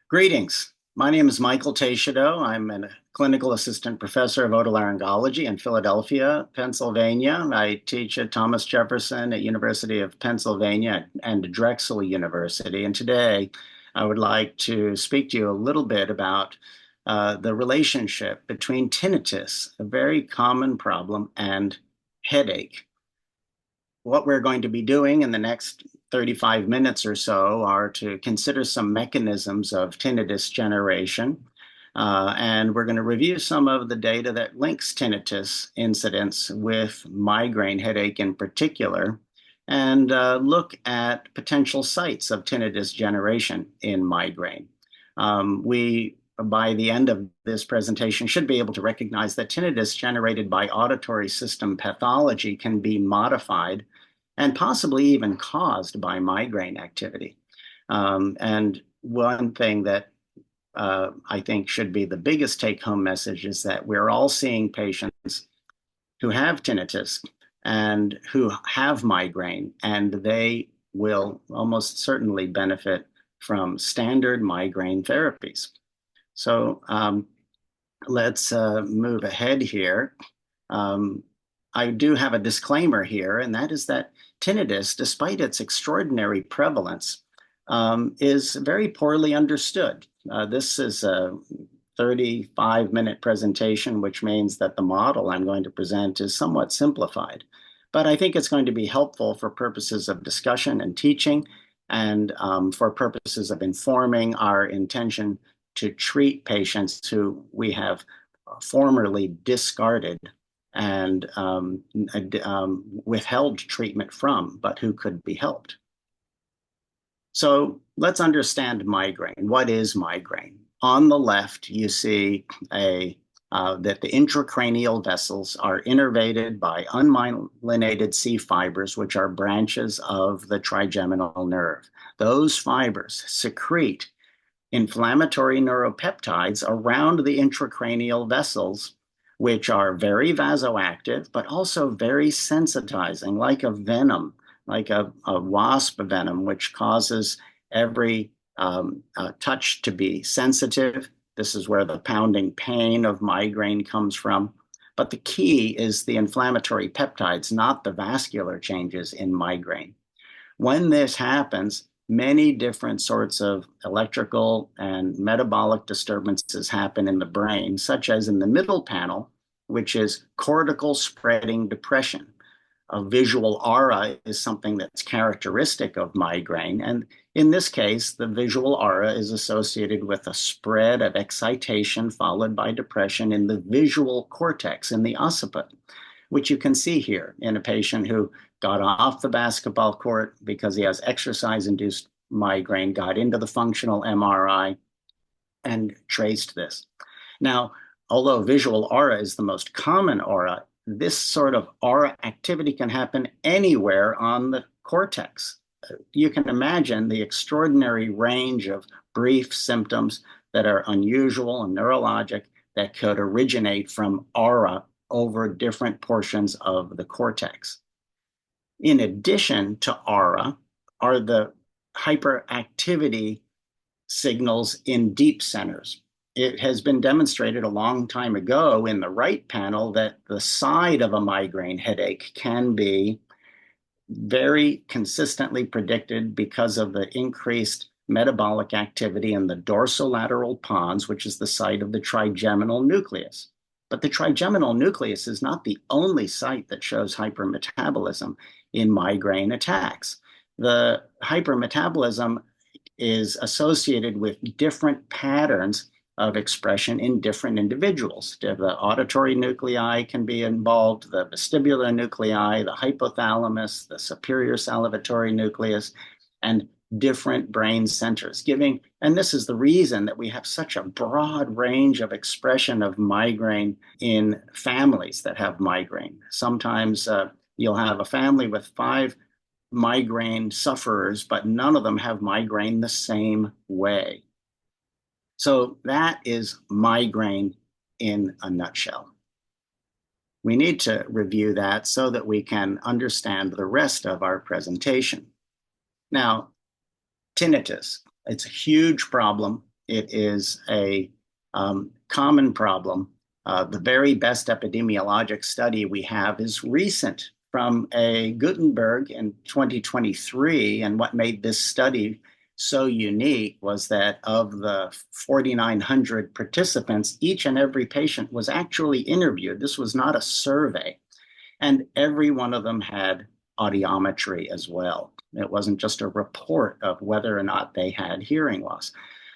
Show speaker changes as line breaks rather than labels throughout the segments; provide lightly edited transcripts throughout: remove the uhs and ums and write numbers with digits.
Greetings. My name is Michael Teixedo. I'm a clinical assistant professor of otolaryngology in Philadelphia, Pennsylvania. I teach at Thomas Jefferson at University of Pennsylvania and Drexel University. And today I would like to speak to you a little bit about the relationship between tinnitus, a very common problem, and headache. What we're going to be doing in the next 35 minutes or so are to consider some mechanisms of tinnitus generation. And we're going to review some of the data that links tinnitus incidence with migraine headache in particular, and look at potential sites of tinnitus generation in migraine. By the end of this presentation, should be able to recognize that tinnitus generated by auditory system pathology can be modified and possibly even caused by migraine activity. And one thing that I think should be the biggest take-home message is that we're all seeing patients who have tinnitus and who have migraine, and they will almost certainly benefit from standard migraine therapies. So let's move ahead here. I do have a disclaimer here, and that is that tinnitus, despite its extraordinary prevalence, is very poorly understood. This is a 35-minute presentation, which means that the model I'm going to present is somewhat simplified. But I think it's going to be helpful for purposes of discussion and teaching, and for purposes of informing our intention to treat patients who we have formerly discarded and withheld treatment from, but who could be helped. So let's understand migraine. What is migraine? On the left, you see that the intracranial vessels are innervated by unmyelinated C fibers, which are branches of the trigeminal nerve. Those fibers secrete inflammatory neuropeptides around the intracranial vessels, which are very vasoactive, but also very sensitizing, like a venom, like a wasp venom, which causes every touch to be sensitive. This is where the pounding pain of migraine comes from. But the key is the inflammatory peptides, not the vascular changes in migraine. When this happens, many different sorts of electrical and metabolic disturbances happen in the brain, such as in the middle panel, which is cortical spreading depression. A visual aura is something that's characteristic of migraine. And in this case, the visual aura is associated with a spread of excitation followed by depression in the visual cortex, in the occiput, which you can see here in a patient who got off the basketball court because he has exercise-induced migraine, got into the functional MRI, and traced this. Now, although visual aura is the most common aura, this sort of aura activity can happen anywhere on the cortex. You can imagine the extraordinary range of brief symptoms that are unusual and neurologic that could originate from aura over different portions of the cortex. In addition to aura are the hyperactivity signals in deep centers. It has been demonstrated a long time ago in the right panel that the side of a migraine headache can be very consistently predicted because of the increased metabolic activity in the dorsolateral pons, which is the site of the trigeminal nucleus. But the trigeminal nucleus is not the only site that shows hypermetabolism in migraine attacks. The hypermetabolism is associated with different patterns of expression in different individuals. The auditory nuclei can be involved, the vestibular nuclei, the hypothalamus, the superior salivatory nucleus, and different brain centers, and this is the reason that we have such a broad range of expression of migraine in families that have migraine. Sometimes you'll have a family with 5 migraine sufferers, but none of them have migraine the same way. So that is migraine in a nutshell. We need to review that so that we can understand the rest of our presentation. Now, tinnitus, it's a huge problem it is a common problem. The very best epidemiologic study we have is recent from a Gutenberg in 2023. And what made this study so unique was that of the 4,900 participants, each and every patient was actually interviewed. This was not a survey. And every one of them had audiometry as well. It wasn't just a report of whether or not they had hearing loss.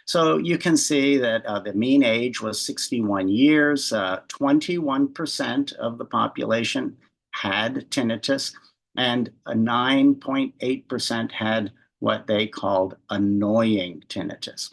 So you can see that the mean age was 61 years. 21% of the population had tinnitus, and 9.8% had what they called annoying tinnitus.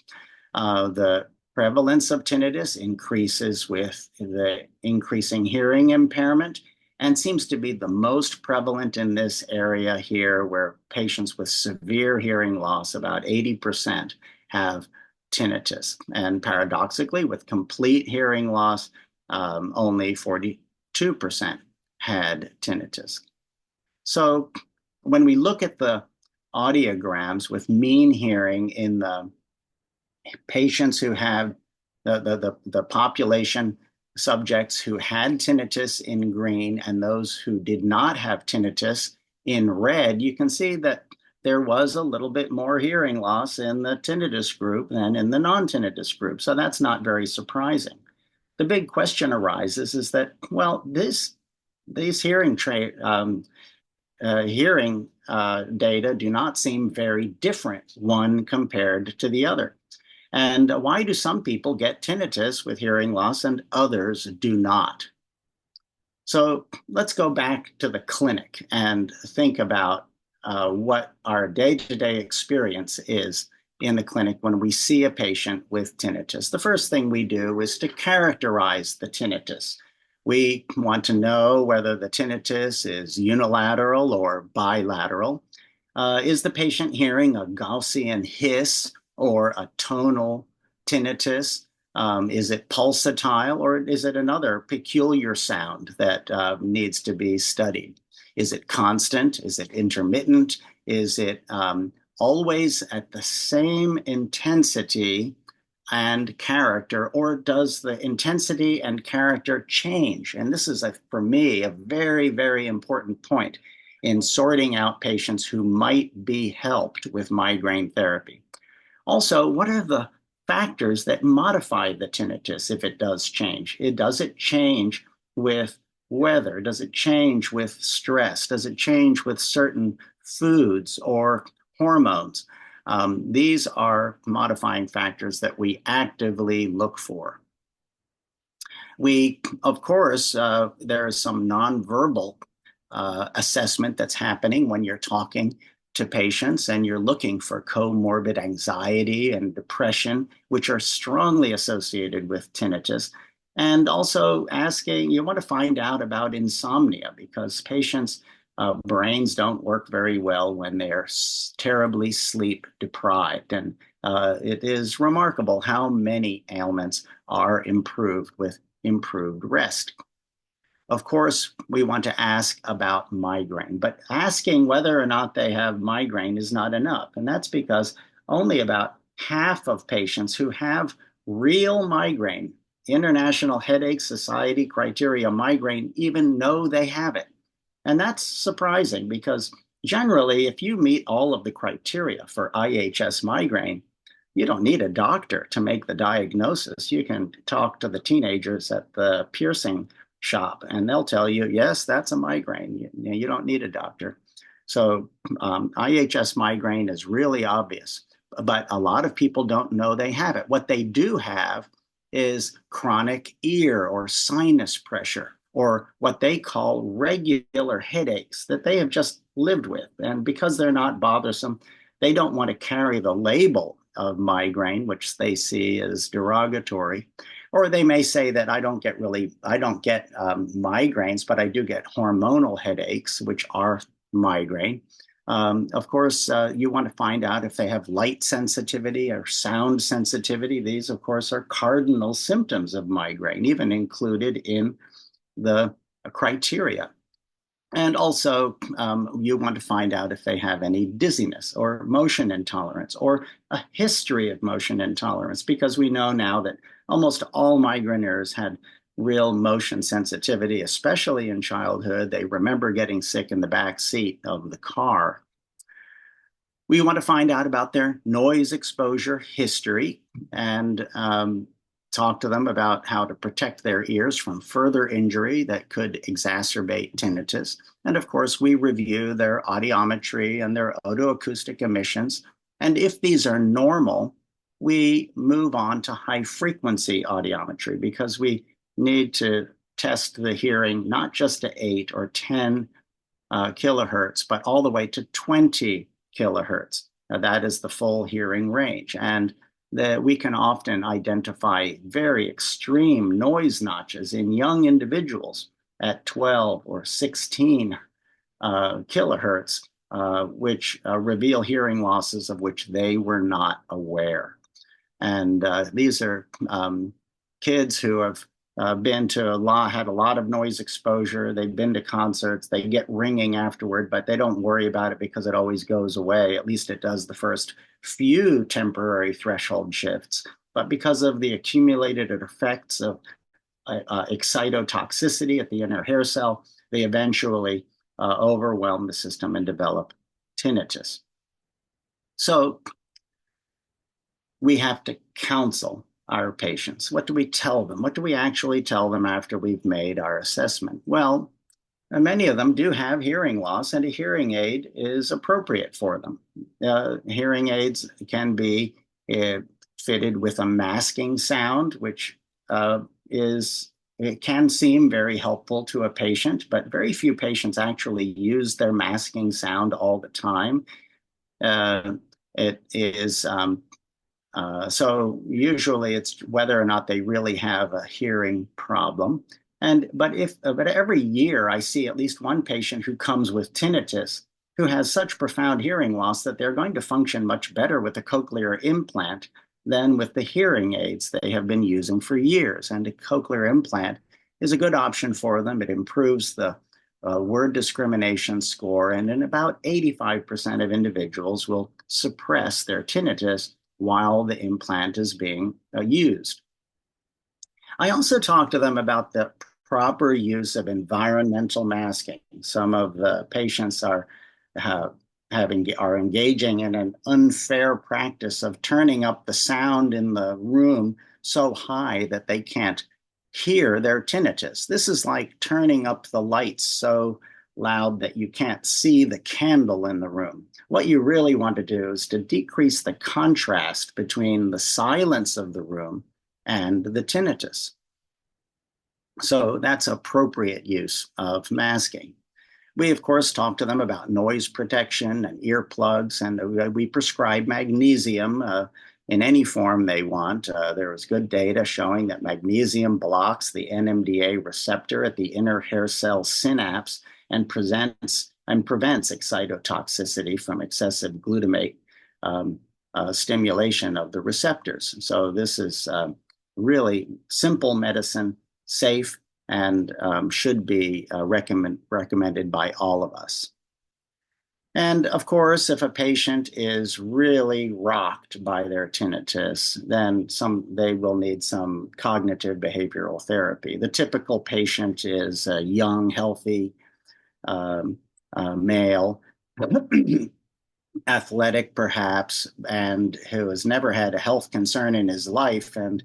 The prevalence of tinnitus increases with the increasing hearing impairment and seems to be the most prevalent in this area here, where patients with severe hearing loss, about 80%, have tinnitus. And paradoxically, with complete hearing loss, only 42% had tinnitus. So when we look at the audiograms with mean hearing in the patients who have the population subjects who had tinnitus in green and those who did not have tinnitus in red, you can see that there was a little bit more hearing loss in the tinnitus group than in the non-tinnitus group. So that's not very surprising. The big question arises is that, well, these hearing data do not seem very different, one compared to the other. And why do some people get tinnitus with hearing loss and others do not? So let's go back to the clinic and think about what our day-to-day experience is in the clinic when we see a patient with tinnitus. The first thing we do is to characterize the tinnitus. We want to know whether the tinnitus is unilateral or bilateral. Is the patient hearing a Gaussian hiss or a tonal tinnitus? Is it pulsatile, or is it another peculiar sound that needs to be studied? Is it constant? Is it intermittent? Is it always at the same intensity and character, or does the intensity and character change? And this is, for me, a very, very important point in sorting out patients who might be helped with migraine therapy. Also, what are the factors that modify the tinnitus if it does change? Does it change with weather? Does it change with stress? Does it change with certain foods or hormones? These are modifying factors that we actively look for. We, of course, there is some nonverbal assessment that's happening when you're talking to patients and you're looking for comorbid anxiety and depression, which are strongly associated with tinnitus. And also asking, you want to find out about insomnia, because patients' brains don't work very well when they're terribly sleep deprived. And it is remarkable how many ailments are improved with improved rest. Of course, we want to ask about migraine, but asking whether or not they have migraine is not enough. And that's because only about half of patients who have real migraine, International Headache Society criteria migraine, even know they have it. And that's surprising, because generally, if you meet all of the criteria for IHS migraine, you don't need a doctor to make the diagnosis. You can talk to the teenagers at the piercing shop and they'll tell you, yes, that's a migraine. You don't need a doctor. So IHS migraine is really obvious, but a lot of people don't know they have it. What they do have is chronic ear or sinus pressure, or what they call regular headaches that they have just lived with. And because they're not bothersome, they don't want to carry the label of migraine, which they see as derogatory. Or they may say that I don't get migraines, but I do get hormonal headaches, which are migraine. Of course, you want to find out if they have light sensitivity or sound sensitivity. These, of course, are cardinal symptoms of migraine, even included in the criteria. And also, you want to find out if they have any dizziness or motion intolerance or a history of motion intolerance, because we know now that almost all migraineurs had real motion sensitivity, especially in childhood. They remember getting sick in the back seat of the car. We want to find out about their noise exposure history and talk to them about how to protect their ears from further injury that could exacerbate tinnitus. And of course, we review their audiometry and their otoacoustic emissions. And if these are normal, we move on to high frequency audiometry because we need to test the hearing not just to 8 or 10 kilohertz, but all the way to 20 kilohertz. Now, that is the full hearing range. And we can often identify very extreme noise notches in young individuals at 12 or 16 kilohertz, which reveal hearing losses of which they were not aware. And these are kids who have been to had a lot of noise exposure. They've been to concerts. They get ringing afterward, but they don't worry about it because it always goes away. At least it does the first few temporary threshold shifts. But because of the accumulated effects of excitotoxicity at the inner hair cell, they eventually overwhelm the system and develop tinnitus. So we have to counsel our patients. What do we tell them? What do we actually tell them after we've made our assessment? Well, many of them do have hearing loss, and a hearing aid is appropriate for them. Hearing aids can be fitted with a masking sound, which it can seem very helpful to a patient, but very few patients actually use their masking sound all the time. It is so usually it's whether or not they really have a hearing problem. But every year I see at least one patient who comes with tinnitus who has such profound hearing loss that they're going to function much better with a cochlear implant than with the hearing aids they have been using for years. And a cochlear implant is a good option for them. It improves the word discrimination score, and in about 85% of individuals will suppress their tinnitus while the implant is being used. I also talk to them about the proper use of environmental masking. Some of the patients are engaging in an unfair practice of turning up the sound in the room so high that they can't hear their tinnitus. This is like turning up the lights so loud that you can't see the candle in the room. What you really want to do is to decrease the contrast between the silence of the room and the tinnitus. So that's appropriate use of masking. We, of course, talk to them about noise protection and earplugs, and we prescribe magnesium in any form they want. There is good data showing that magnesium blocks the NMDA receptor at the inner hair cell synapse and prevents excitotoxicity from excessive glutamate stimulation of the receptors. So this is really simple medicine, safe, and should be recommended by all of us. And of course, if a patient is really rocked by their tinnitus, then they will need some cognitive behavioral therapy. The typical patient is a young, healthy male, athletic perhaps, and who has never had a health concern in his life. And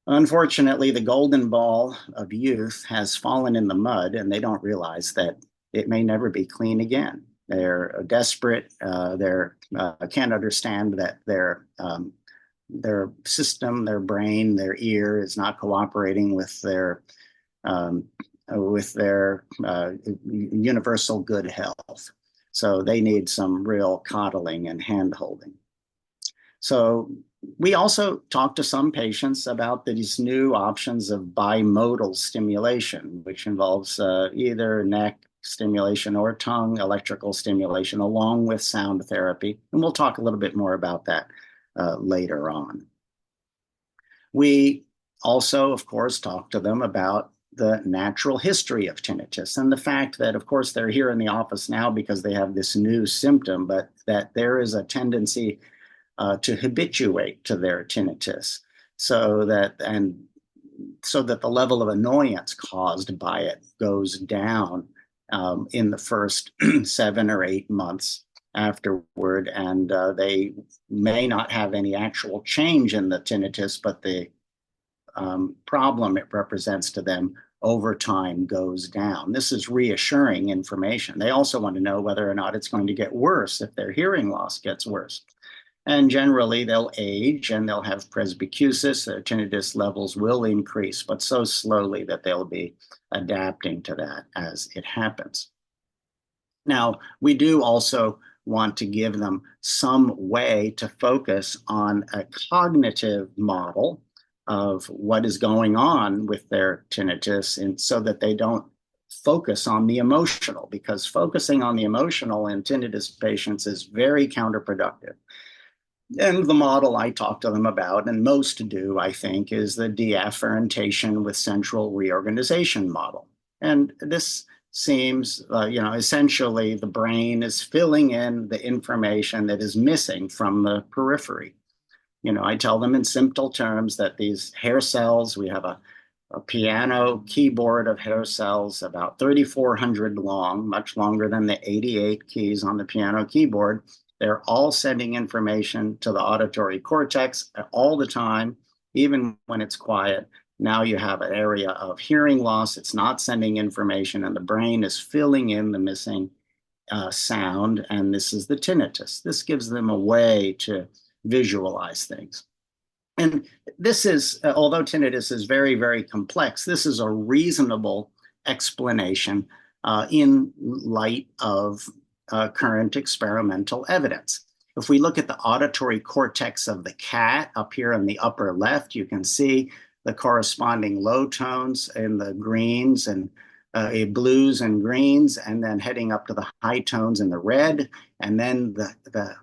unfortunately, the golden ball of youth has fallen in the mud, and they don't realize that it may never be clean again. They're desperate. They can't understand that their system, their brain, their ear is not cooperating with their universal good health. So they need some real coddling and hand-holding. So we also talk to some patients about these new options of bimodal stimulation, which involves either neck stimulation or tongue electrical stimulation along with sound therapy. And we'll talk a little bit more about that later on. We also, of course, talk to them about the natural history of tinnitus and the fact that, of course, they're here in the office now because they have this new symptom, but that there is a tendency to habituate to their tinnitus, so that the level of annoyance caused by it goes down in the first 7 or 8 months afterward, and they may not have any actual change in the tinnitus, but the problem it represents to them over time goes down. This is reassuring information. They also want to know whether or not it's going to get worse if their hearing loss gets worse. And generally, they'll age and they'll have presbycusis. Their tinnitus levels will increase, but so slowly that they'll be adapting to that as it happens. Now, we do also want to give them some way to focus on a cognitive model of what is going on with their tinnitus, and so that they don't focus on the emotional, because focusing on the emotional in tinnitus patients is very counterproductive. And the model I talk to them about, and most do, I think, is the deafferentation with central reorganization model. And this seems, essentially the brain is filling in the information that is missing from the periphery. I tell them in simple terms that these hair cells, we have a piano keyboard of hair cells about 3,400 long, much longer than the 88 keys on the piano keyboard. They're all sending information to the auditory cortex all the time, even when it's quiet. Now you have an area of hearing loss. It's not sending information, and the brain is filling in the missing sound, and this is the tinnitus. This gives them a way to visualize things. And this is, although tinnitus is very, very complex, this is a reasonable explanation in light of current experimental evidence. If we look at the auditory cortex of the cat up here in the upper left, you can see the corresponding low tones in the greens and blues and greens, and then heading up to the high tones in the red, and then the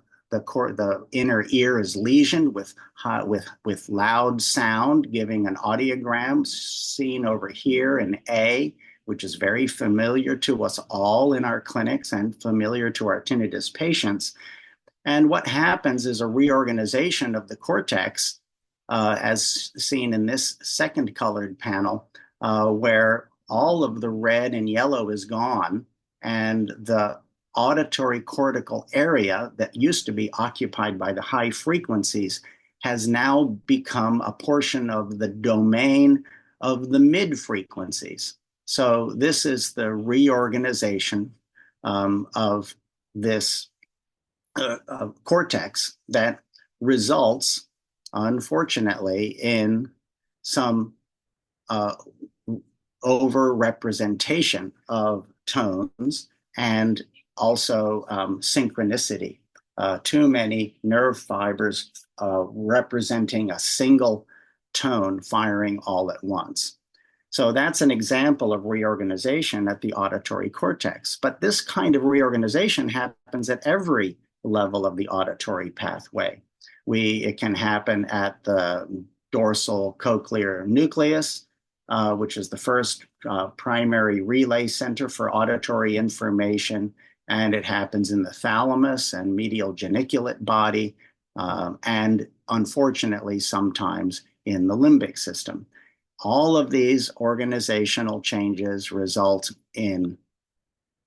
inner ear is lesioned with loud sound, giving an audiogram seen over here in A, which is very familiar to us all in our clinics and familiar to our tinnitus patients. And what happens is a reorganization of the cortex, as seen in this second colored panel, where all of the red and yellow is gone, and the auditory cortical area that used to be occupied by the high frequencies has now become a portion of the domain of the mid frequencies. So this is the reorganization of this cortex that results, unfortunately, in some overrepresentation of tones and also synchronicity. Too many nerve fibers representing a single tone firing all at once. So that's an example of reorganization at the auditory cortex. But this kind of reorganization happens at every level of the auditory pathway. It can happen at the dorsal cochlear nucleus, which is the first primary relay center for auditory information, and it happens in the thalamus and medial geniculate body, and unfortunately sometimes in the limbic system. All of these organizational changes result in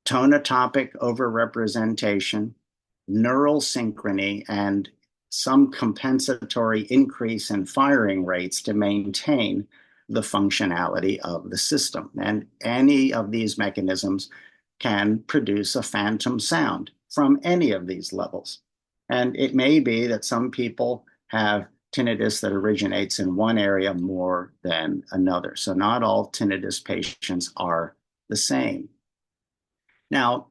tonotopic overrepresentation, neural synchrony, and some compensatory increase in firing rates to maintain the functionality of the system. And any of these mechanisms can produce a phantom sound from any of these levels. And it may be that some people have tinnitus that originates in one area more than another. So not all tinnitus patients are the same. Now,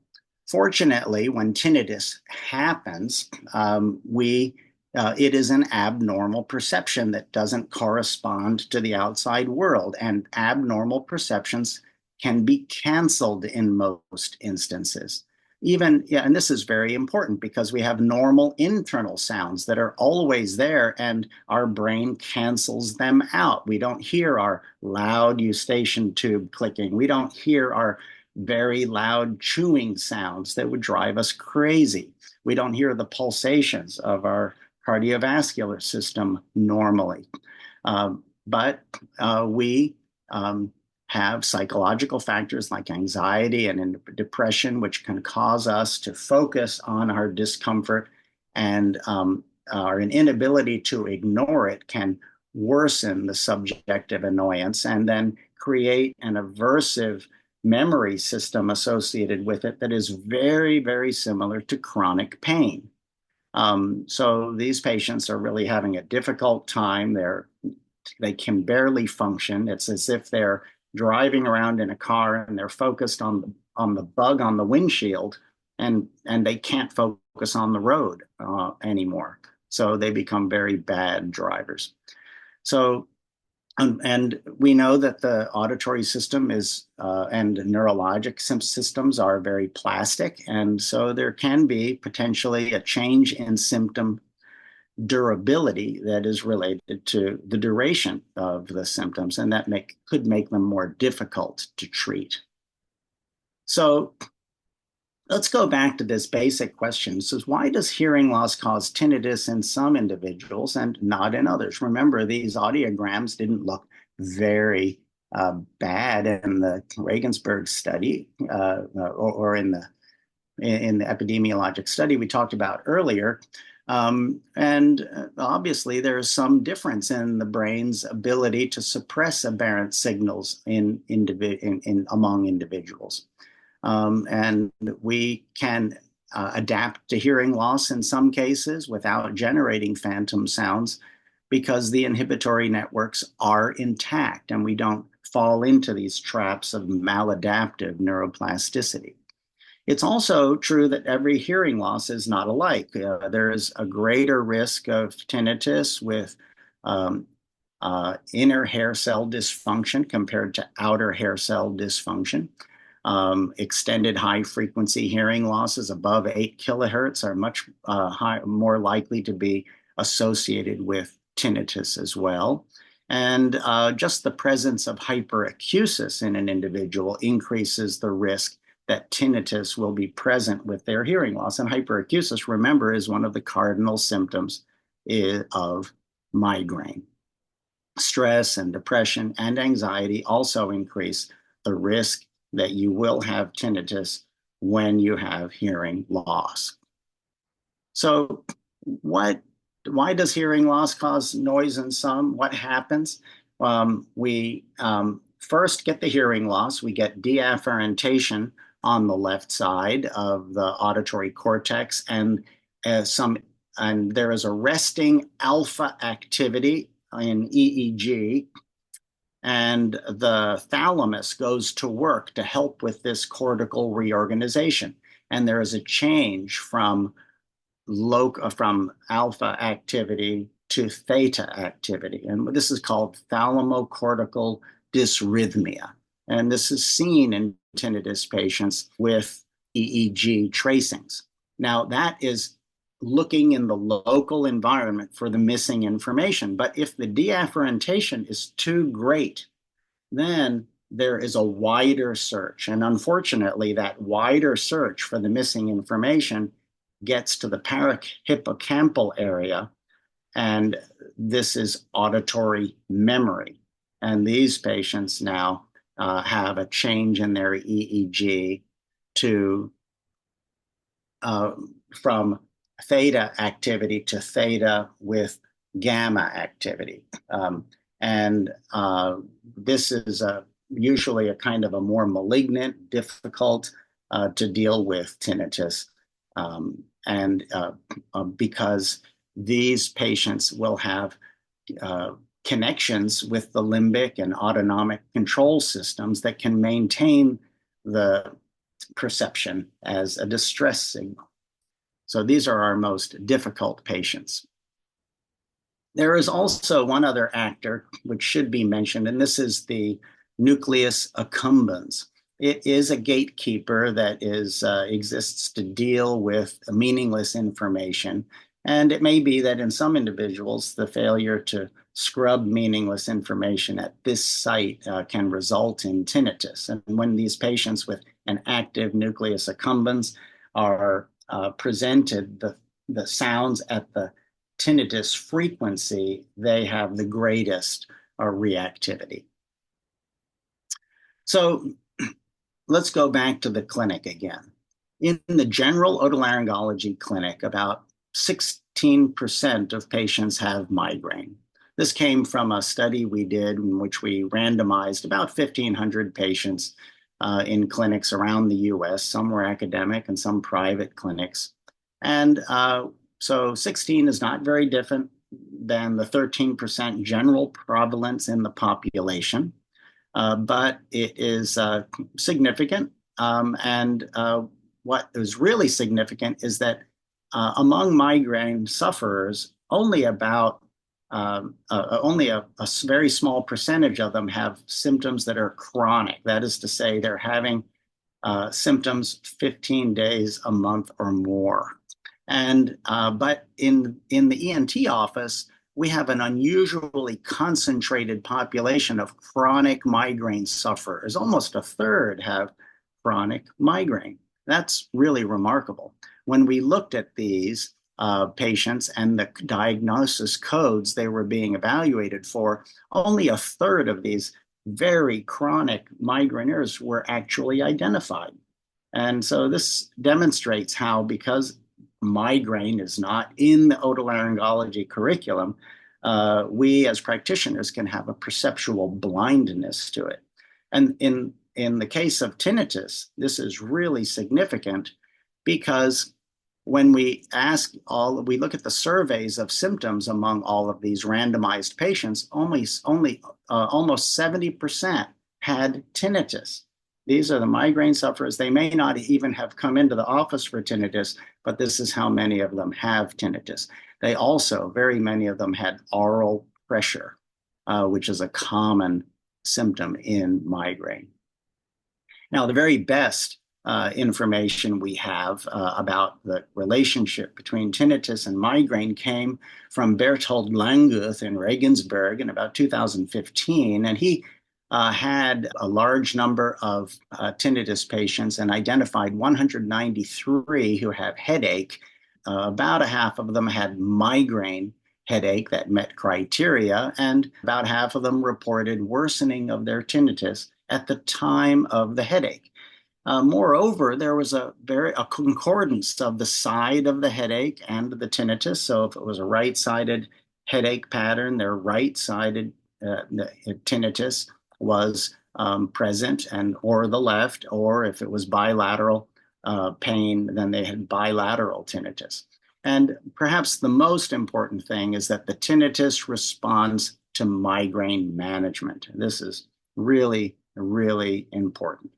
fortunately, when tinnitus happens, it is an abnormal perception that doesn't correspond to the outside world, and abnormal perceptions can be canceled in most instances. even, yeah, and this is very important because we have normal internal sounds that are always there and our brain cancels them out. We don't hear our loud eustachian tube clicking. We don't hear our very loud chewing sounds that would drive us crazy. We don't hear the pulsations of our cardiovascular system normally. But we have psychological factors like anxiety and depression, which can cause us to focus on our discomfort, and our inability to ignore it can worsen the subjective annoyance and then create an aversive memory system associated with it that is very, very similar to chronic pain. So these patients are really having a difficult time. They can barely function. It's as if they're driving around in a car and they're focused on the bug on the windshield, and they can't focus on the road anymore. So they become very bad drivers. So and we know that the auditory system is and neurologic systems are very plastic, and so there can be potentially a change in symptom durability that is related to the duration of the symptoms, and that could make them more difficult to treat. So let's go back to this basic question. It says, why does hearing loss cause tinnitus in some individuals and not in others? Remember, these audiograms didn't look very bad in the Regensburg study or in the epidemiologic study we talked about earlier. And obviously, there is some difference in the brain's ability to suppress aberrant signals among individuals. And we can adapt to hearing loss in some cases without generating phantom sounds because the inhibitory networks are intact and we don't fall into these traps of maladaptive neuroplasticity. It's also true that every hearing loss is not alike. There is a greater risk of tinnitus with inner hair cell dysfunction compared to outer hair cell dysfunction. Extended high frequency hearing losses above 8 kilohertz are much more likely to be associated with tinnitus as well. And just the presence of hyperacusis in an individual increases the risk that tinnitus will be present with their hearing loss. And hyperacusis, remember, is one of the cardinal symptoms of migraine. Stress and depression and anxiety also increase the risk that you will have tinnitus when you have hearing loss. So why does hearing loss cause noise in some? What happens? We first get the hearing loss. We get deafferentation on the left side of the auditory cortex, and there is a resting alpha activity in EEG, and the thalamus goes to work to help with this cortical reorganization. And there is a change from alpha activity to theta activity, and this is called thalamocortical dysrhythmia. And this is seen in tinnitus patients with EEG tracings. Now, that is looking in the local environment for the missing information. But if the deafferentation is too great, then there is a wider search. And unfortunately, that wider search for the missing information gets to the parahippocampal area, and this is auditory memory. And these patients now have a change in their EEG from theta activity to theta with gamma activity. This is usually a kind of a more malignant, difficult to deal with tinnitus. Because these patients will have connections with the limbic and autonomic control systems that can maintain the perception as a distress signal. So these are our most difficult patients. There is also one other actor which should be mentioned, and this is the nucleus accumbens. it is a gatekeeper that exists to deal with meaningless information. And it may be that in some individuals, the failure to scrub meaningless information at this site can result in tinnitus. And when these patients with an active nucleus accumbens are presented the sounds at the tinnitus frequency, they have the greatest reactivity. So let's go back to the clinic again. In the general otolaryngology clinic, about 16% of patients have migraine. This came from a study we did in which we randomized about 1,500 patients in clinics around the US. Some were academic and some private clinics. And so 16 is not very different than the 13% general prevalence in the population. But it is significant. And what is really significant is that among migraine sufferers, only a very small percentage of them have symptoms that are chronic. That is to say, they're having symptoms 15 days, a month, or more. And but in the ENT office, we have an unusually concentrated population of chronic migraine sufferers. Almost a third have chronic migraine. That's really remarkable. When we looked at these patients and the diagnosis codes they were being evaluated for, only a third of these very chronic migraineurs were actually identified. And so this demonstrates how, because migraine is not in the otolaryngology curriculum, we as practitioners can have a perceptual blindness to it. And in the case of tinnitus, this is really significant because when we look at the surveys of symptoms among all of these randomized patients, almost 70% had tinnitus. These are the migraine sufferers. They may not even have come into the office for tinnitus, but this is how many of them have tinnitus. They also, very many of them had oral pressure, which is a common symptom in migraine. Now, the very best information we have about the relationship between tinnitus and migraine came from Berthold Languth in Regensburg in about 2015, and he had a large number of tinnitus patients and identified 193 who have headache. About a half of them had migraine headache that met criteria, and about half of them reported worsening of their tinnitus at the time of the headache. Moreover, there was a concordance of the side of the headache and the tinnitus. So if it was a right-sided headache pattern, their right-sided tinnitus was present, or the left, or if it was bilateral pain, then they had bilateral tinnitus. And perhaps the most important thing is that the tinnitus responds to migraine management. This is really, really important.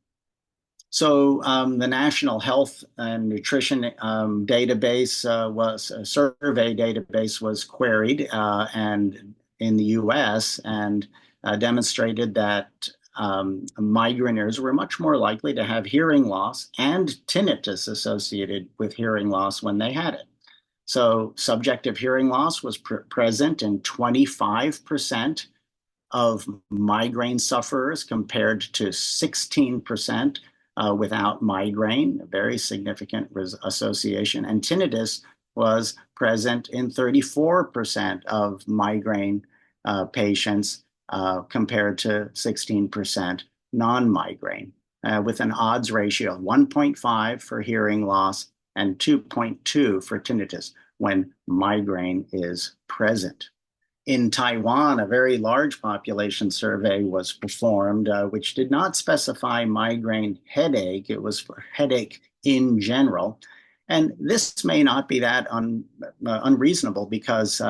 So the National Health and Nutrition database survey database was queried and in the US and demonstrated that migraineurs were much more likely to have hearing loss and tinnitus associated with hearing loss when they had it. So subjective hearing loss was present in 25% of migraine sufferers compared to 16% without migraine, a very significant association. And tinnitus was present in 34% of migraine patients compared to 16% non-migraine, with an odds ratio of 1.5 for hearing loss and 2.2 for tinnitus when migraine is present. In Taiwan, a very large population survey was performed, which did not specify migraine headache. It was for headache in general. And this may not be that unreasonable because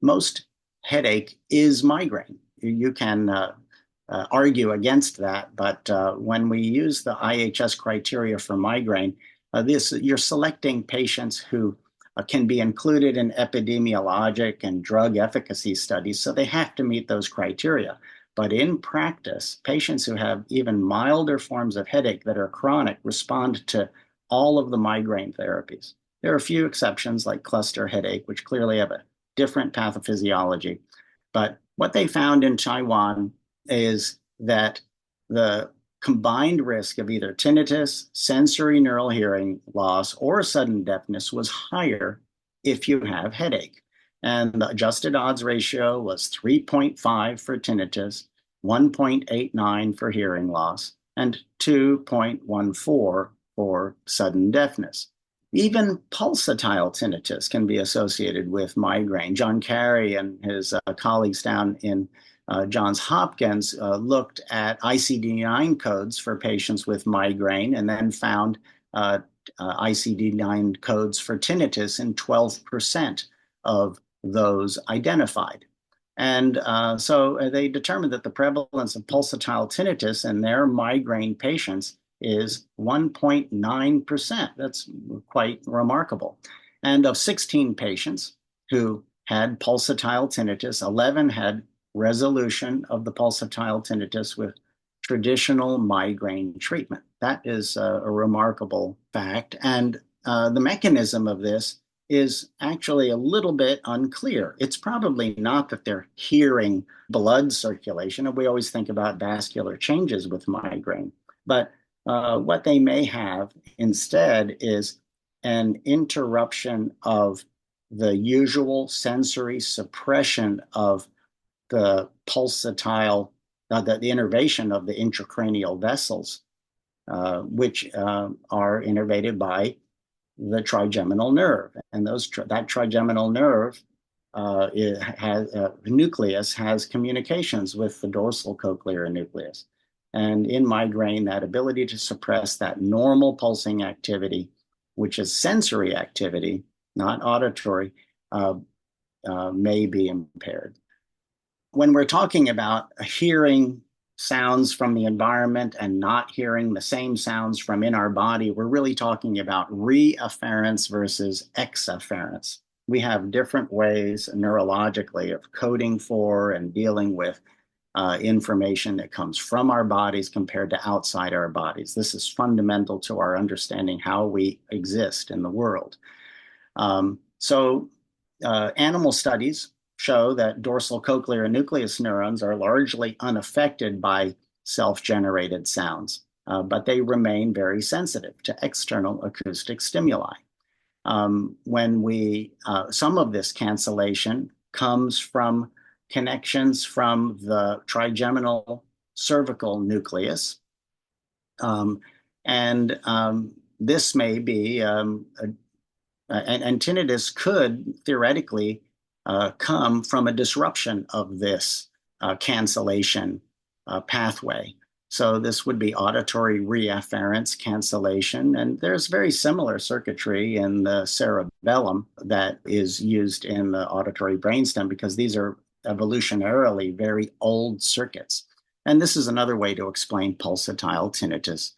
most headache is migraine. You can argue against that, but when we use the IHS criteria for migraine, you're selecting patients who can be included in epidemiologic and drug efficacy studies, so they have to meet those criteria. But in practice, patients who have even milder forms of headache that are chronic respond to all of the migraine therapies. There are a few exceptions like cluster headache, which clearly have a different pathophysiology. But what they found in Taiwan is that the combined risk of either tinnitus, sensory neural hearing loss, or sudden deafness was higher if you have headache. And the adjusted odds ratio was 3.5 for tinnitus, 1.89 for hearing loss, and 2.14 for sudden deafness. Even pulsatile tinnitus can be associated with migraine. John Carey and his colleagues down in Johns Hopkins looked at ICD-9 codes for patients with migraine and then found ICD-9 codes for tinnitus in 12% of those identified. And so they determined that the prevalence of pulsatile tinnitus in their migraine patients is 1.9%. That's quite remarkable. And of 16 patients who had pulsatile tinnitus, 11 had resolution of the pulsatile tinnitus with traditional migraine treatment. That is a remarkable fact. And the mechanism of this is actually a little bit unclear. It's probably not that they're hearing blood circulation, and we always think about vascular changes with migraine, but what they may have instead is an interruption of the usual sensory suppression of the pulsatile, the innervation of the intracranial vessels, which are innervated by the trigeminal nerve. And that trigeminal nerve nucleus has communications with the dorsal cochlear nucleus. And in migraine, that ability to suppress that normal pulsing activity, which is sensory activity, not auditory, may be impaired. When we're talking about hearing sounds from the environment and not hearing the same sounds from in our body, we're really talking about reafference versus exafference. We have different ways neurologically of coding for and dealing with information that comes from our bodies compared to outside our bodies. This is fundamental to our understanding how we exist in the world. Animal studies show that dorsal cochlear nucleus neurons are largely unaffected by self-generated sounds, but they remain very sensitive to external acoustic stimuli. Some of this cancellation comes from connections from the trigeminal cervical nucleus. This may be, and tinnitus could theoretically come from a disruption of this cancellation pathway. So this would be auditory reafference cancellation. And there's very similar circuitry in the cerebellum that is used in the auditory brainstem because these are evolutionarily very old circuits. And this is another way to explain pulsatile tinnitus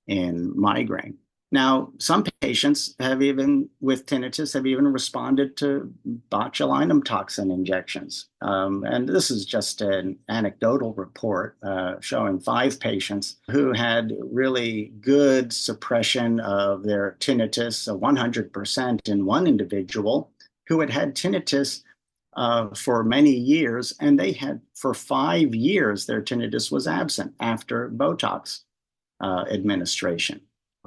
in migraine. Now, some patients with tinnitus have even responded to botulinum toxin injections. And this is just an anecdotal report showing 5 patients who had really good suppression of their tinnitus, 100% in one individual who had tinnitus for many years, and they had for 5 years their tinnitus was absent after Botox administration.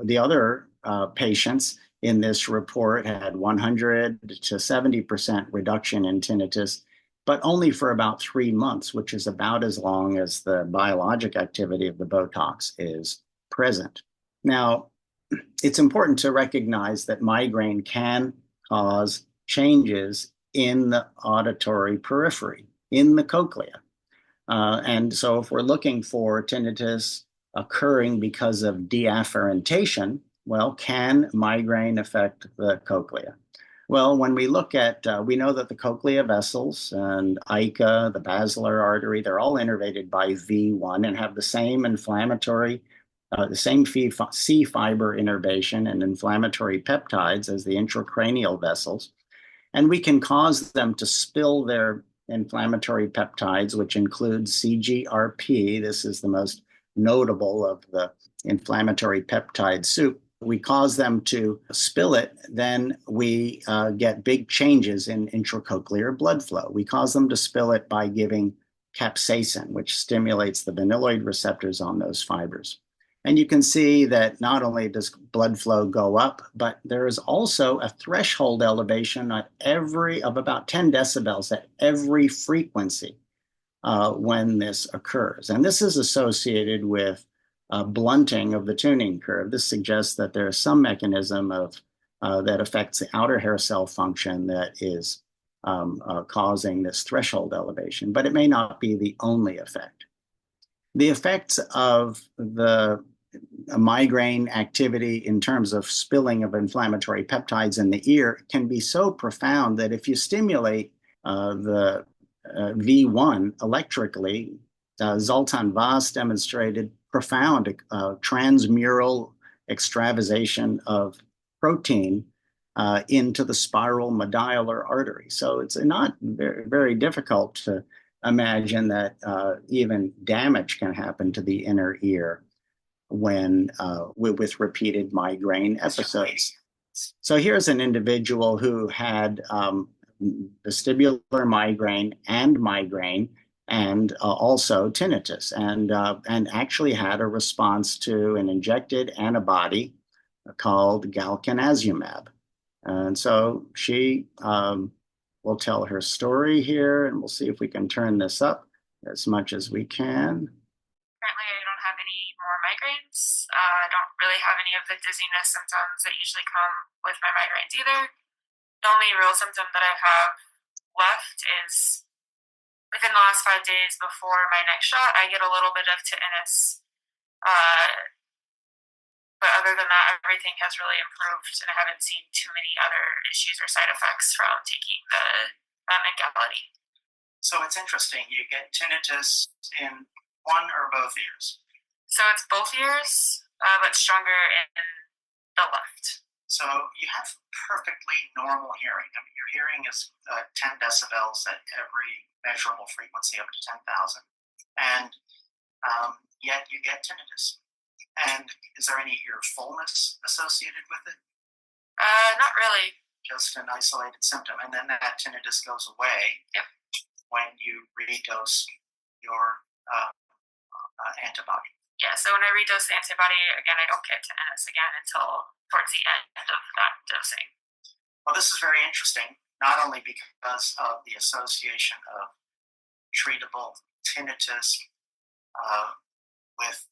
The other patients in this report had 100 to 70% reduction in tinnitus, but only for about 3 months, which is about as long as the biologic activity of the Botox is present. Now, it's important to recognize that migraine can cause changes in the auditory periphery, in the cochlea. And so if we're looking for tinnitus occurring because of deafferentation, well, can migraine affect the cochlea? Well, when we look at, we know that the cochlea vessels and ICA, the basilar artery, they're all innervated by V1 and have the same inflammatory, the same C fiber innervation and inflammatory peptides as the intracranial vessels. And we can cause them to spill their inflammatory peptides, which include CGRP. This is the most notable of the inflammatory peptide soup. We cause them to spill it, then we get big changes in intracochlear blood flow. We cause them to spill it by giving capsaicin, which stimulates the vanilloid receptors on those fibers. And you can see that not only does blood flow go up, but there is also a threshold elevation of about 10 decibels at every frequency when this occurs. And this is associated with blunting of the tuning curve. This suggests that there is some mechanism that affects the outer hair cell function that is causing this threshold elevation, but it may not be the only effect. The effects of the migraine activity in terms of spilling of inflammatory peptides in the ear can be so profound that if you stimulate the V1 electrically, Zoltan Vaz demonstrated profound transmural extravasation of protein into the spiral medullar artery. So it's not very, very difficult to imagine that even damage can happen to the inner ear when with repeated migraine episodes. So here's an individual who had vestibular migraine and also tinnitus, and actually had a response to an injected antibody called galcanezumab. And so she will tell her story here, and we'll see if we can turn this up as much as we can.
Currently, I don't have any more migraines. I don't really have any of the dizziness symptoms that usually come with my migraines either. The only real symptom that I have left is within the last 5 days before my next shot, I get a little bit of tinnitus. But other than that, everything has really improved, and I haven't seen too many other issues or side effects from taking the Emgality.
So it's interesting. You get tinnitus in one or both ears.
So it's both ears, but stronger in the left.
So you have perfectly normal hearing. I mean, your hearing is 10 decibels at every measurable frequency up to 10,000. And yet you get tinnitus. And is there any ear fullness associated with it?
Not really.
Just an isolated symptom. And then that tinnitus goes away when you redose your antibody.
Yeah, so when I redose the antibody, again, I don't get tinnitus again until towards the end of that dosing.
Well, this is very interesting, not only because of the association of treatable tinnitus with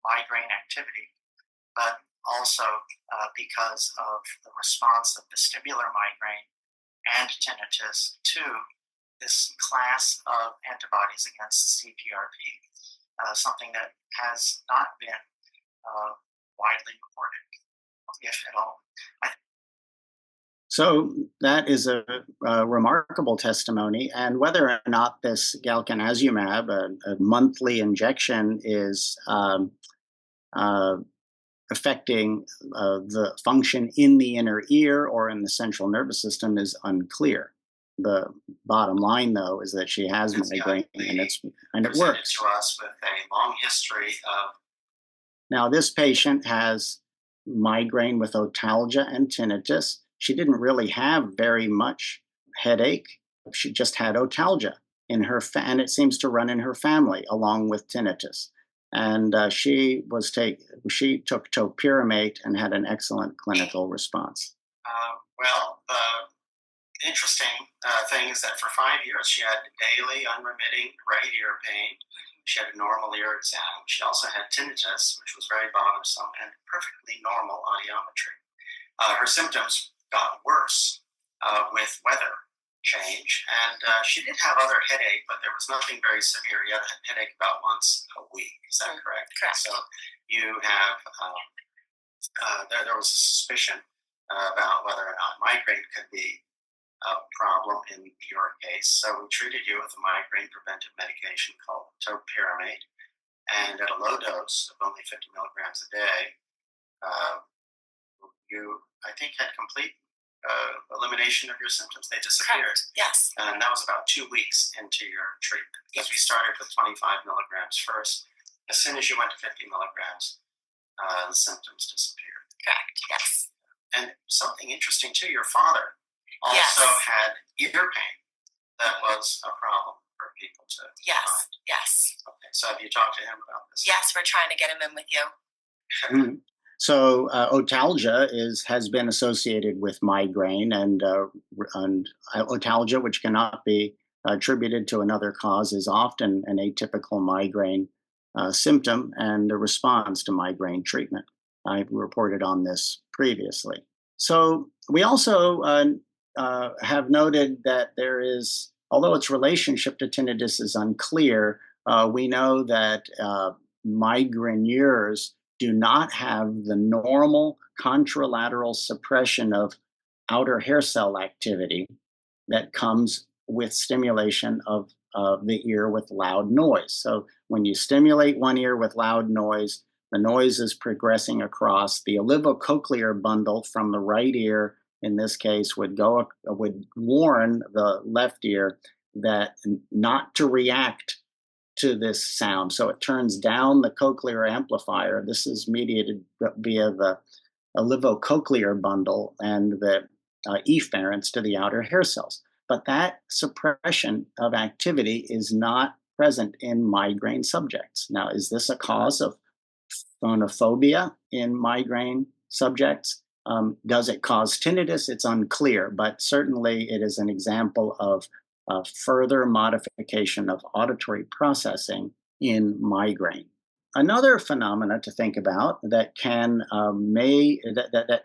migraine activity, but also because of the response of vestibular migraine and tinnitus to this class of antibodies against CGRP, something that has not been widely reported, if at all. So that is a remarkable testimony, and whether or not this galcanezumab, a monthly injection, is affecting the function in the inner ear or in the central nervous system is unclear. The bottom line, though, is that she has migraine, and it works. To us with a long history of. Now, this patient has migraine with otalgia and tinnitus. She didn't really have very much headache. She just had otalgia in her, and it seems to run in her family along with tinnitus. And she took topiramate and had an excellent clinical response. Well, the interesting thing is that for 5 years she had daily unremitting right ear pain. She had a normal ear exam. She also had tinnitus, which was very bothersome, and perfectly normal audiometry. Her symptoms got worse with weather change, and she did have other headache, but there was nothing very severe. You had a headache about once a week. Is that correct?
Correct.
So you have there was a suspicion about whether or not migraine could be a problem in your case. So we treated you with a migraine preventive medication called topiramate, and at a low dose of only 50 milligrams a day, you, I think, had complete elimination of your symptoms. They disappeared.
Correct. Yes.
And that was about 2 weeks into your treatment, because we started with 25 milligrams first. As soon as you went to 50 milligrams, the symptoms disappeared.
Correct. Yes.
And something interesting too, your father also had ear pain. That was a problem for people to find.
Yes.
Okay, so have you talked to him about this?
Yes, we're trying to get him in with you.
So otalgia has been associated with migraine, and otalgia, which cannot be attributed to another cause, is often an atypical migraine symptom and a response to migraine treatment. I've reported on this previously. So we also have noted that there is, although its relationship to tinnitus is unclear, we know that migraineurs do not have the normal contralateral suppression of outer hair cell activity that comes with stimulation of the ear with loud noise. So when you stimulate one ear with loud noise, the noise is progressing across the olivocochlear bundle from the right ear. In this case, would warn the left ear that not to react to this sound. So it turns down the cochlear amplifier. This is mediated via the olivocochlear bundle and the efferents to the outer hair cells. But that suppression of activity is not present in migraine subjects. Now, is this a cause of phonophobia in migraine subjects? Does it cause tinnitus? It's unclear, but certainly it is an example of further modification of auditory processing in migraine. Another phenomena to think about that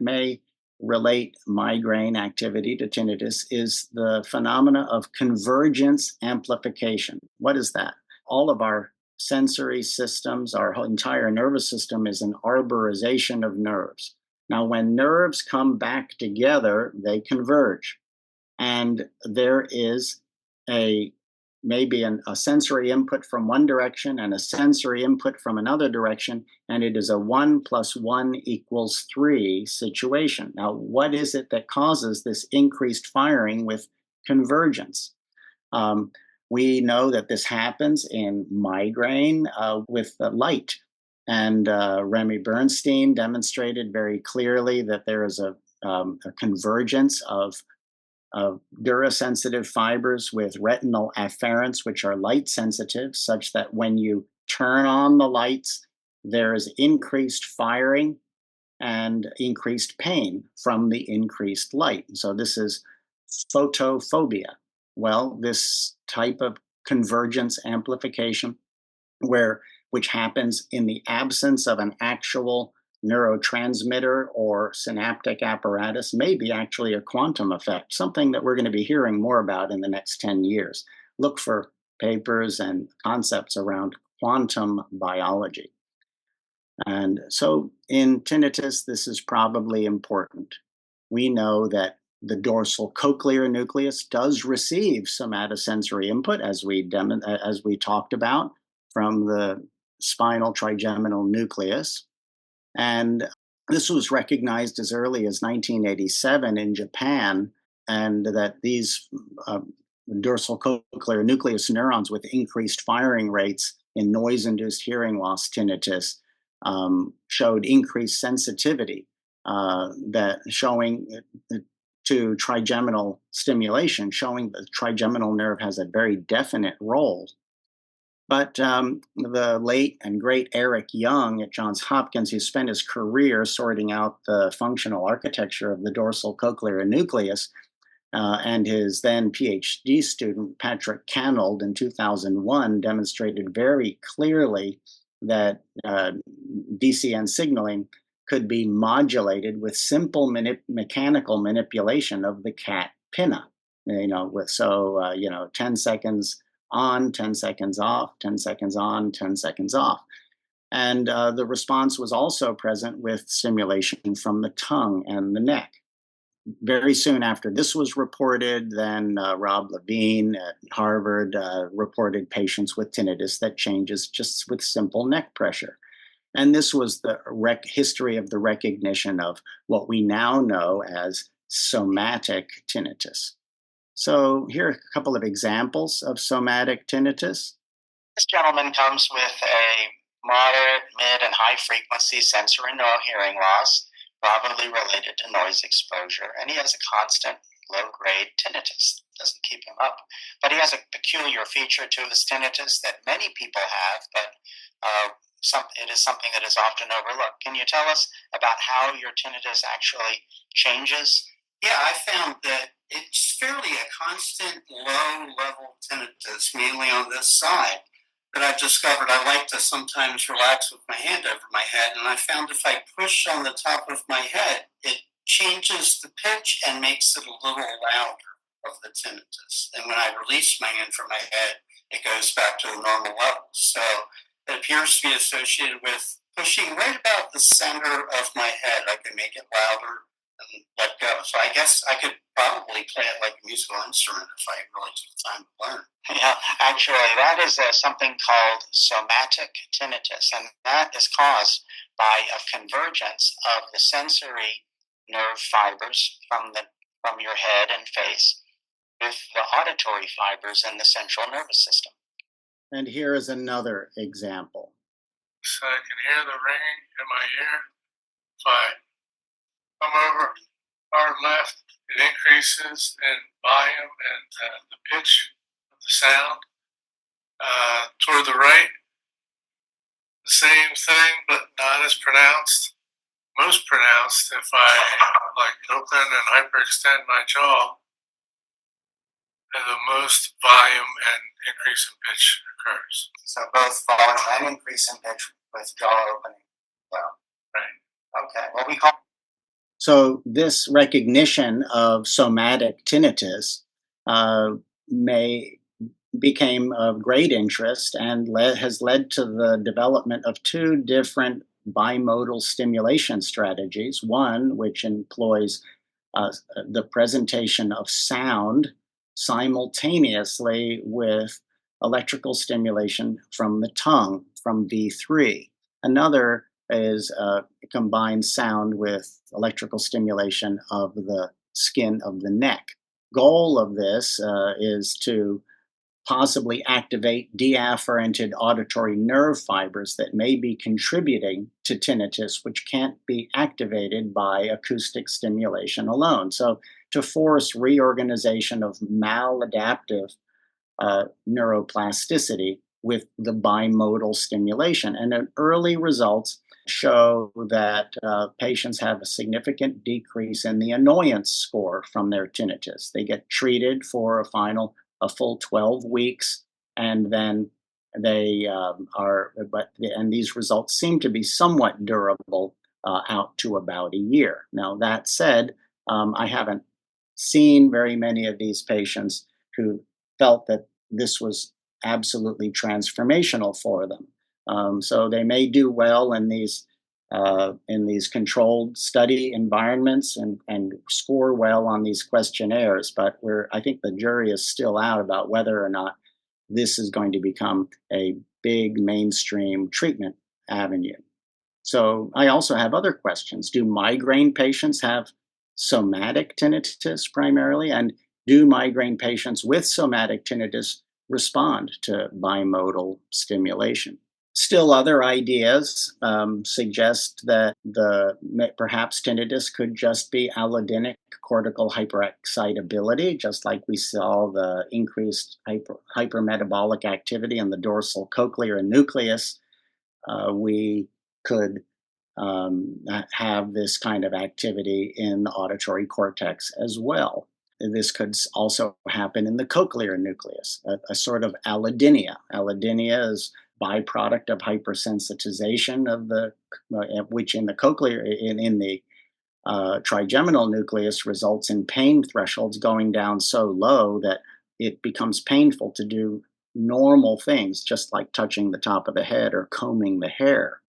may relate migraine activity to tinnitus is the phenomena of convergence amplification. What is that? All of our sensory systems, our entire nervous system is an arborization of nerves. Now, when nerves come back together, they converge. And there is maybe a sensory input from one direction and a sensory input from another direction, and it is a 1 + 1 = 3 situation. Now, what is it that causes this increased firing with convergence? We know that this happens in migraine with light. And Remy Bernstein demonstrated very clearly that there is a convergence of durasensitive fibers with retinal afferents, which are light sensitive, such that when you turn on the lights, there is increased firing and increased pain from the increased light. So this is photophobia. Well, this type of convergence amplification, which happens in the absence of an actual neurotransmitter or synaptic apparatus, may be actually a quantum effect, something that we're going to be hearing more about in the next 10 years. Look for papers and concepts around quantum biology. And so in tinnitus, this is probably important. We know that the dorsal cochlear nucleus does receive somatosensory input, as we talked about, from the spinal trigeminal nucleus. And this was recognized as early as 1987 in Japan, and that these dorsal cochlear nucleus neurons with increased firing rates in noise-induced hearing loss tinnitus showed increased sensitivity to trigeminal stimulation, showing the trigeminal nerve has a very definite role. But the late and great Eric Young at Johns Hopkins, who spent his career sorting out the functional architecture of the dorsal cochlear nucleus, and his then PhD student, Patrick Canold, in 2001, demonstrated very clearly that DCN signaling could be modulated with simple mechanical manipulation of the cat pinna. 10 seconds on, 10 seconds off, 10 seconds on, 10 seconds off. And the response was also present with stimulation from the tongue and the neck. Very soon after this was reported, then Rob Levine at Harvard reported patients with tinnitus that changes just with simple neck pressure. And this was the history of the recognition of what we now know as somatic tinnitus. So here are a couple of examples of somatic tinnitus. This gentleman comes with a moderate, mid, and high frequency sensory neural hearing loss, probably related to noise exposure, and he has a constant low grade tinnitus. Doesn't keep him up. But he has a peculiar feature to his tinnitus that many people have, but it is something that is often overlooked. Can you tell us about how your tinnitus actually changes?
Yeah, I found that it's fairly a constant low level tinnitus, mainly on this side. But I've discovered I like to sometimes relax with my hand over my head, and I found if I push on the top of my head, it changes the pitch and makes it a little louder of the tinnitus. And when I release my hand from my head, it goes back to the normal level. So it appears to be associated with pushing right about the center of my head. I can make it louder and let go. So I guess I could probably play it like a musical instrument if I really took the time to learn.
Yeah, actually, that is something called somatic tinnitus, and that is caused by a convergence of the sensory nerve fibers from your head and face with the auditory fibers in the central nervous system. And here is another example.
So I can hear the ringing in my ear. If I come over far left, it increases in volume and the pitch of the sound. Toward the right, the same thing, but not as pronounced. Most pronounced if I open and hyperextend my jaw, and the most volume and increase in pitch occurs.
So both volume and increase in pitch with jaw opening. Well,
right.
Okay. Well, we call. So this recognition of somatic tinnitus became of great interest and has led to the development of two different bimodal stimulation strategies. One, which employs the presentation of sound simultaneously with electrical stimulation from the tongue, from V3. Another is combined sound with electrical stimulation of the skin of the neck. Goal of this is to possibly activate deafferented auditory nerve fibers that may be contributing to tinnitus, which can't be activated by acoustic stimulation alone. So to force reorganization of maladaptive neuroplasticity with the bimodal stimulation. And early results show that patients have a significant decrease in the annoyance score from their tinnitus. They get treated for a full 12 weeks, and then and these results seem to be somewhat durable out to about a year. Now, that said, I haven't seen very many of these patients who felt that this was absolutely transformational for them. So they may do well in these controlled study environments and score well on these questionnaires, but I think the jury is still out about whether or not this is going to become a big mainstream treatment avenue. So I also have other questions. Do migraine patients have somatic tinnitus primarily? And do migraine patients with somatic tinnitus respond to bimodal stimulation? Still, other ideas suggest that perhaps tinnitus could just be allodynic cortical hyperexcitability, just like we saw the increased hypermetabolic activity in the dorsal cochlear nucleus. We could have this kind of activity in the auditory cortex as well. This could also happen in the cochlear nucleus, a sort of allodynia. Allodynia is byproduct of hypersensitization of which in the cochlear, in the trigeminal nucleus results in pain thresholds going down so low that it becomes painful to do normal things, just like touching the top of the head or combing the hair.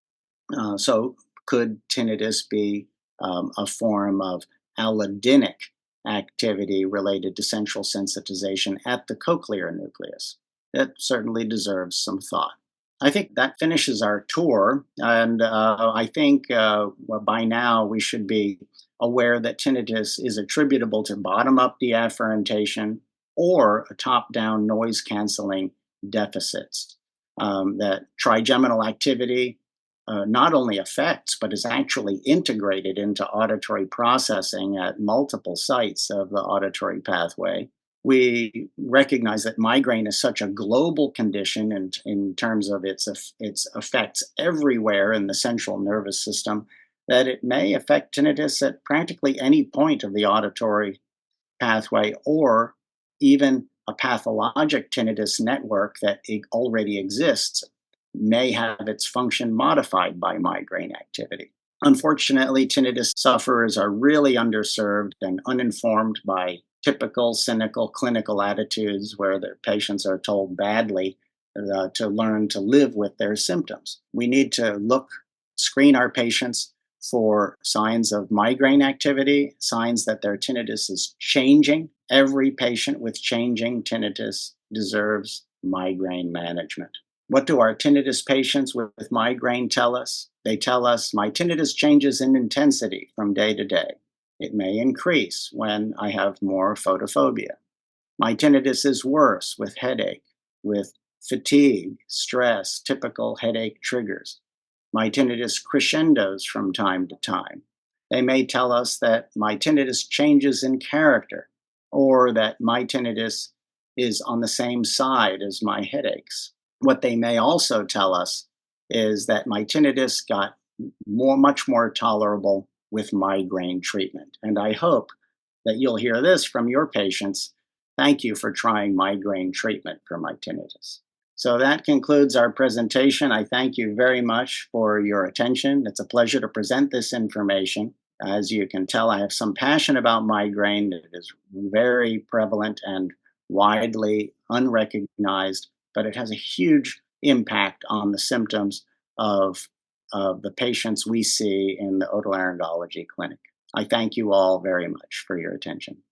So could tinnitus be a form of allodynic activity related to central sensitization at the cochlear nucleus? That certainly deserves some thought. I think that finishes our tour. And I think by now we should be aware that tinnitus is attributable to bottom up deafferentation or top down noise canceling deficits. That trigeminal activity not only affects, but is actually integrated into auditory processing at multiple sites of the auditory pathway. We recognize that migraine is such a global condition in terms of its effects everywhere in the central nervous system that it may affect tinnitus at practically any point of the auditory pathway or even a pathologic tinnitus network that already exists may have its function modified by migraine activity. Unfortunately, tinnitus sufferers are really underserved and uninformed by typical cynical clinical attitudes where their patients are told badly to learn to live with their symptoms. We need to screen our patients for signs of migraine activity, signs that their tinnitus is changing. Every patient with changing tinnitus deserves migraine management. What do our tinnitus patients with migraine tell us? They tell us, my tinnitus changes in intensity from day to day. It may increase when I have more photophobia. My tinnitus is worse with headache, with fatigue, stress, typical headache triggers. My tinnitus crescendos from time to time. They may tell us that my tinnitus changes in character, or that my tinnitus is on the same side as my headaches. What they may also tell us is that my tinnitus got much more tolerable with migraine treatment. And I hope that you'll hear this from your patients. Thank you for trying migraine treatment for my tinnitus. So that concludes our presentation. I thank you very much for your attention. It's a pleasure to present this information. As you can tell, I have some passion about migraine. It is very prevalent and widely unrecognized, but it has a huge impact on the symptoms of the patients we see in the otolaryngology clinic. I thank you all very much for your attention.